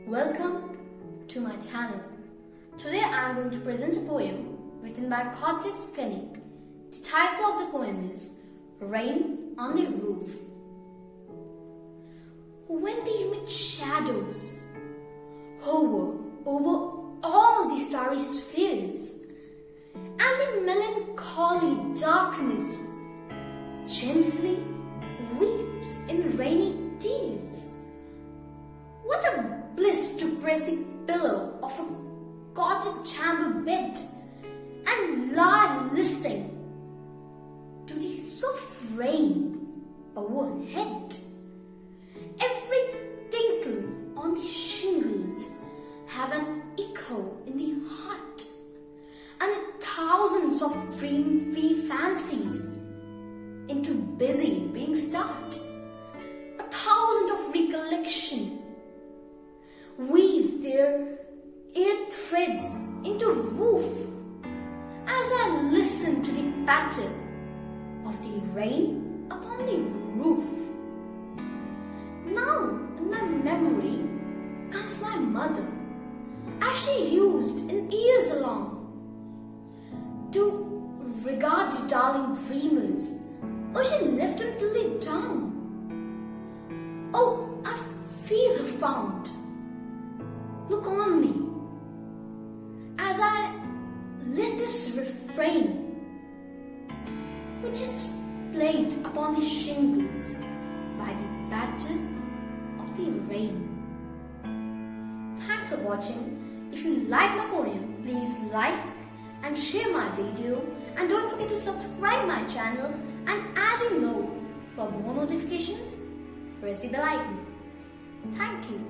Welcome to my channel. Today I am going to present a poem written by Coates Kinney. The title of the poem is Rain on the Roof. When the humid shadows hover over all the starry spheres, and the melancholy darkness gently weeps in rainy tears, what a bliss to press the pillow of a cottage chamber bed and lie listening to the soft rain overhead. Every tinkle on the shingles have an echo in the heart, and thousands of dream-free fancies into busy being start. 1,000 of recollection weave their ear threads into woof as I listen to the patter of the rain upon the roof. Now in my memory comes my mother, as she used in years along to regard the darling dreamers, or she left them till they down. Oh, I feel her fount look on me as I list this refrain, which is played upon the shingles by the patter of the rain. Thanks for watching. If you like my poem, please like and share my video, and don't forget to subscribe my channel, and as you know, for more notifications, press the bell icon. Thank you.